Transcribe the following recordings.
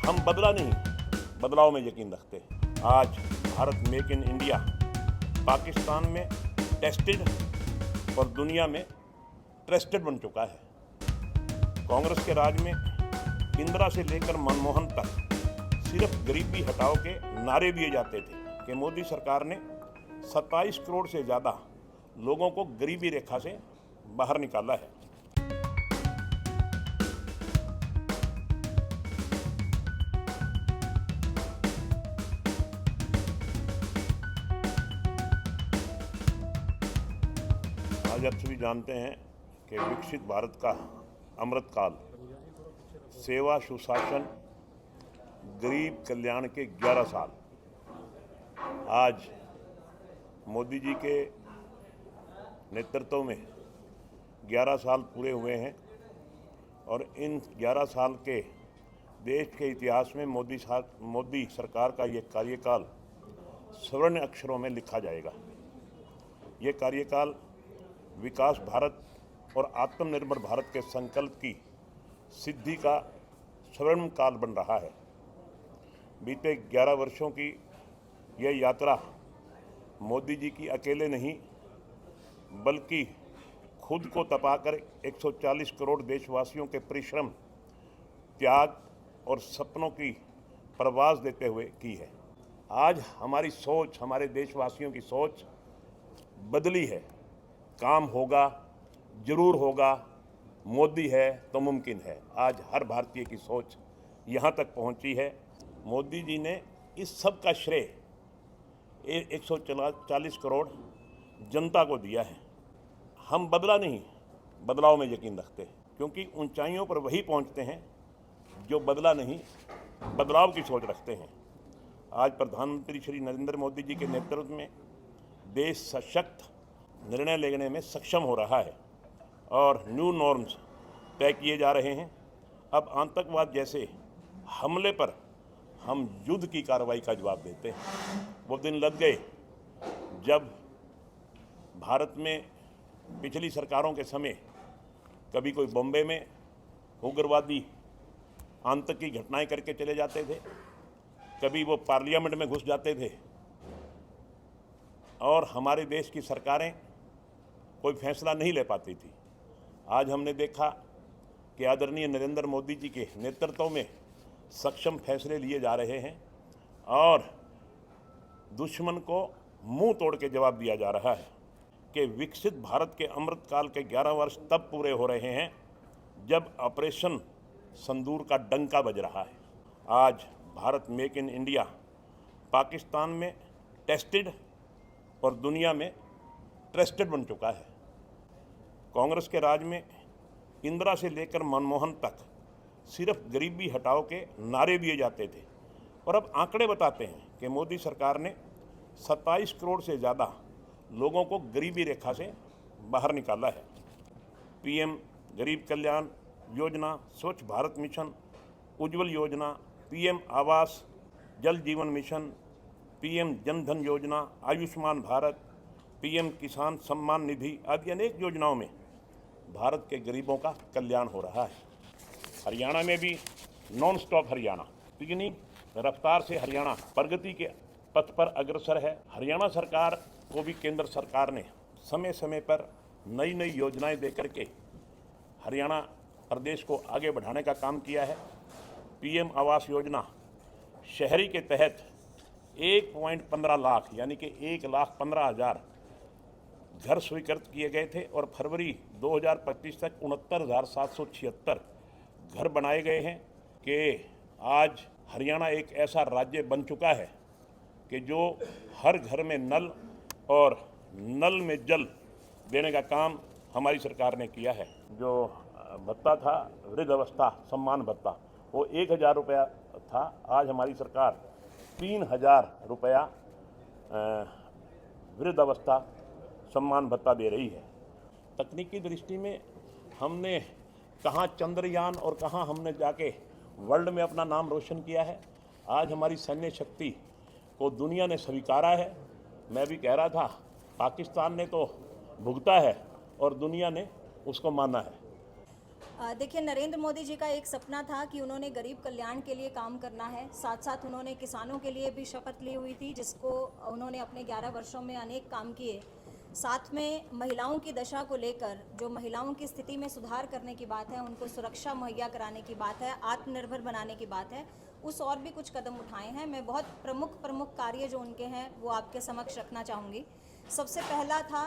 हम बदला नहीं, बदलाव में यकीन रखते हैं। आज Bharat make in India Pakistan में टेस्टेड और दुनिया में ट्रस्टेड बन चुका है। कांग्रेस के राज में इंदिरा से लेकर मनमोहन तक सिर्फ गरीबी हटाओ के नारे दिए जाते थे कि मोदी सरकार ने 27 करोड़ से ज़्यादा लोगों को गरीबी रेखा से बाहर निकाला है। आज आप सभी जानते हैं कि विकसित भारत का अमृतकाल सेवा, सुशासन, गरीब कल्याण के 11 साल आज मोदी जी के नेतृत्व में 11 साल पूरे हुए हैं और इन 11 साल के देश के इतिहास में मोदी सरकार का ये कार्यकाल स्वर्ण अक्षरों में लिखा जाएगा। ये कार्यकाल विकास भारत और आत्मनिर्भर भारत के संकल्प की सिद्धि का स्वर्ण काल बन रहा है। बीते 11 वर्षों की यह यात्रा मोदी जी की अकेले नहीं, बल्कि खुद को तपाकर 140 करोड़ देशवासियों के परिश्रम, त्याग और सपनों की परवाज़ देते हुए की है। आज हमारी सोच, हमारे देशवासियों की सोच बदली है। काम होगा, जरूर होगा, मोदी है तो मुमकिन है। आज हर भारतीय की सोच यहाँ तक पहुँची है। मोदी जी ने इस सब का श्रेय 140 करोड़ जनता को दिया है। हम बदला नहीं, बदलाव में यकीन रखते हैं, क्योंकि ऊंचाइयों पर वही पहुंचते हैं जो बदला नहीं, बदलाव की सोच रखते हैं। आज प्रधानमंत्री श्री नरेंद्र मोदी जी के नेतृत्व में देश सशक्त निर्णय लेने में सक्षम हो रहा है और न्यू नॉर्म्स तय किए जा रहे हैं। अब आतंकवाद जैसे हमले पर हम युद्ध की कार्रवाई का जवाब देते हैं। वो दिन लग गए जब भारत में पिछली सरकारों के समय कभी कोई बॉम्बे में उग्रवादी आतंकी घटनाएं करके चले जाते थे, कभी वो पार्लियामेंट में घुस जाते थे और हमारे देश की सरकारें कोई फैसला नहीं ले पाती थी। आज हमने देखा कि आदरणीय नरेंद्र मोदी जी के नेतृत्व में सक्षम फैसले लिए जा रहे हैं और दुश्मन को मुंह तोड़ के जवाब दिया जा रहा है कि विकसित भारत के अमृतकाल के 11 वर्ष तब पूरे हो रहे हैं जब ऑपरेशन संदूर का डंका बज रहा है। आज Bharat make in India Pakistan में टेस्टेड और दुनिया में ट्रस्टेड बन चुका है। कांग्रेस के राज में इंदिरा से लेकर मनमोहन तक सिर्फ गरीबी हटाओ के नारे दिए जाते थे और अब आंकड़े बताते हैं कि मोदी सरकार ने 27 करोड़ से ज़्यादा लोगों को गरीबी रेखा से बाहर निकाला है। पीएम गरीब कल्याण योजना, स्वच्छ भारत मिशन, उज्ज्वल योजना, पीएम आवास, जल जीवन मिशन, पीएम जन धन योजना, आयुष्मान भारत, पीएम किसान सम्मान निधि आदि अनेक योजनाओं में भारत के गरीबों का कल्याण हो रहा है। हरियाणा में भी नॉन स्टॉप हरियाणा, तिगनी रफ्तार से हरियाणा प्रगति के पथ पर अग्रसर है। हरियाणा सरकार को भी केंद्र सरकार ने समय समय पर नई नई योजनाएं देकर के हरियाणा प्रदेश को आगे बढ़ाने का काम किया है। पीएम आवास योजना शहरी के तहत 1.15 लाख यानी कि 1,15,000 घर स्वीकृत किए गए थे और फरवरी 2025 तक 69,776 घर बनाए गए हैं कि आज हरियाणा एक ऐसा राज्य बन चुका है कि जो हर घर में नल और नल में जल देने का काम हमारी सरकार ने किया है। जो भत्ता था वृद्धावस्था सम्मान भत्ता, वो 1,000 रुपया था, आज हमारी सरकार 3,000 रुपया वृद्धावस्था सम्मान भत्ता दे रही है। तकनीकी दृष्टि में हमने कहाँ चंद्रयान और कहाँ हमने जाके वर्ल्ड में अपना नाम रोशन किया है। आज हमारी सैन्य शक्ति को दुनिया ने स्वीकारा है। मैं भी कह रहा था, पाकिस्तान ने तो भुगता है और दुनिया ने उसको माना है। देखिए, नरेंद्र मोदी जी का एक सपना था कि उन्होंने गरीब कल्याण के लिए काम करना है। साथ साथ उन्होंने किसानों के लिए भी शपथ ली हुई थी, जिसको उन्होंने अपने 11 वर्षों में अनेक काम किए। साथ में महिलाओं की दशा को लेकर, जो महिलाओं की स्थिति में सुधार करने की बात है, उनको सुरक्षा मुहैया कराने की बात है, आत्मनिर्भर बनाने की बात है, उस और भी कुछ कदम उठाए हैं। मैं बहुत प्रमुख कार्य जो उनके हैं वो आपके समक्ष रखना चाहूँगी। सबसे पहला था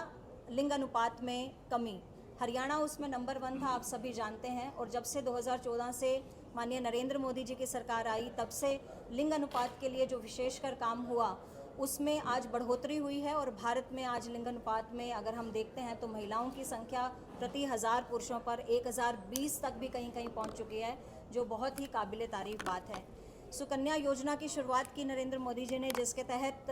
लिंग अनुपात में कमी। हरियाणा उसमें नंबर 1 था, आप सभी जानते हैं। और जब से 2014 से माननीय नरेंद्र मोदी जी की सरकार आई, तब से लिंग अनुपात के लिए जो विशेषकर काम हुआ, उसमें आज बढ़ोतरी हुई है। और भारत में आज लिंग अनुपात में अगर हम देखते हैं तो महिलाओं की संख्या प्रति 1000 पुरुषों पर 1020 तक भी कहीं कहीं पहुंच चुकी है, जो बहुत ही काबिले तारीफ बात है। सुकन्या योजना की शुरुआत की नरेंद्र मोदी जी ने, जिसके तहत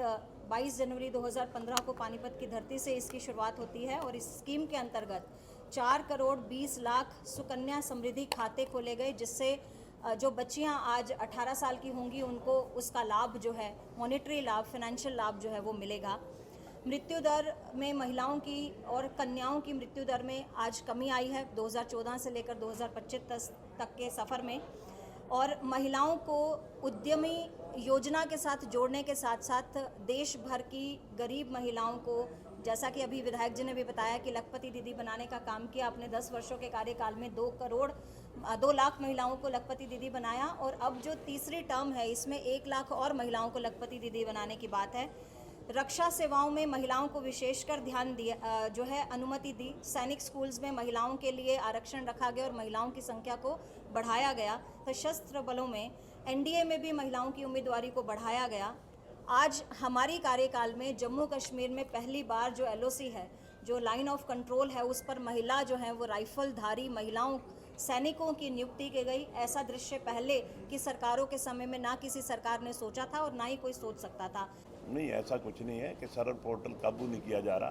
22 जनवरी 2015 को पानीपत की धरती से इसकी शुरुआत होती है। और इस स्कीम के अंतर्गत 4 करोड़ 20 लाख सुकन्या समृद्धि खाते खोले गए, जिससे जो बच्चियां आज 18 साल की होंगी उनको उसका लाभ जो है, मॉनेटरी लाभ, फाइनेंशियल लाभ जो है वो मिलेगा। मृत्यु दर में महिलाओं की और कन्याओं की मृत्यु दर में आज कमी आई है 2014 से लेकर 2025 तक के सफ़र में। और महिलाओं को उद्यमी योजना के साथ जोड़ने के साथ साथ देश भर की गरीब महिलाओं को, जैसा कि अभी विधायक जी ने भी बताया कि लखपति दीदी बनाने का काम किया, अपने 10 वर्षों के कार्यकाल में 2 लाख महिलाओं को लखपति दीदी बनाया। और अब जो तीसरी टर्म है, इसमें 1 लाख और महिलाओं को लखपति दीदी बनाने की बात है। रक्षा सेवाओं में महिलाओं को विशेषकर ध्यान दिया, जो है अनुमति दी। सैनिक स्कूल्स में महिलाओं के लिए आरक्षण रखा गया और महिलाओं की संख्या को बढ़ाया गया। सशस्त्र बलों में, एनडीए में भी महिलाओं की उम्मीदवारी को बढ़ाया गया। आज हमारी कार्यकाल में जम्मू कश्मीर में पहली बार जो एलओसी है, जो लाइन ऑफ कंट्रोल है, उस पर महिला जो है वो राइफलधारी महिलाओं सैनिकों की नियुक्ति की गई। ऐसा दृश्य पहले की सरकारों के समय में ना किसी सरकार ने सोचा था और ना ही कोई सोच सकता था। नहीं, ऐसा कुछ नहीं है कि सरल पोर्टल काबू नहीं किया जा रहा।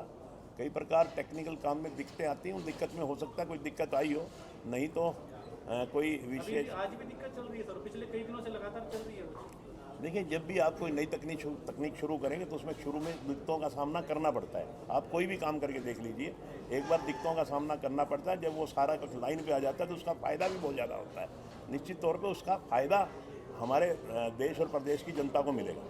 कई प्रकार टेक्निकल काम में दिक्कतें आती हैं, उन दिक्कत में हो सकता है कोई दिक्कत आई हो, नहीं तो कोई विशेष। आज भी दिक्कत चल रही है सर, पिछले कई दिनों से लगातार चल रही है। देखिए, जब भी आप कोई नई तकनीक शुरू करेंगे तो उसमें शुरू में दिक्कतों का सामना करना पड़ता है। आप कोई भी काम करके देख लीजिए, एक बार दिक्कतों का सामना करना पड़ता है। जब वो सारा कुछ लाइन पे आ जाता है तो उसका फ़ायदा भी बहुत ज़्यादा होता है। निश्चित तौर पे उसका फ़ायदा हमारे देश और प्रदेश की जनता को मिलेगा।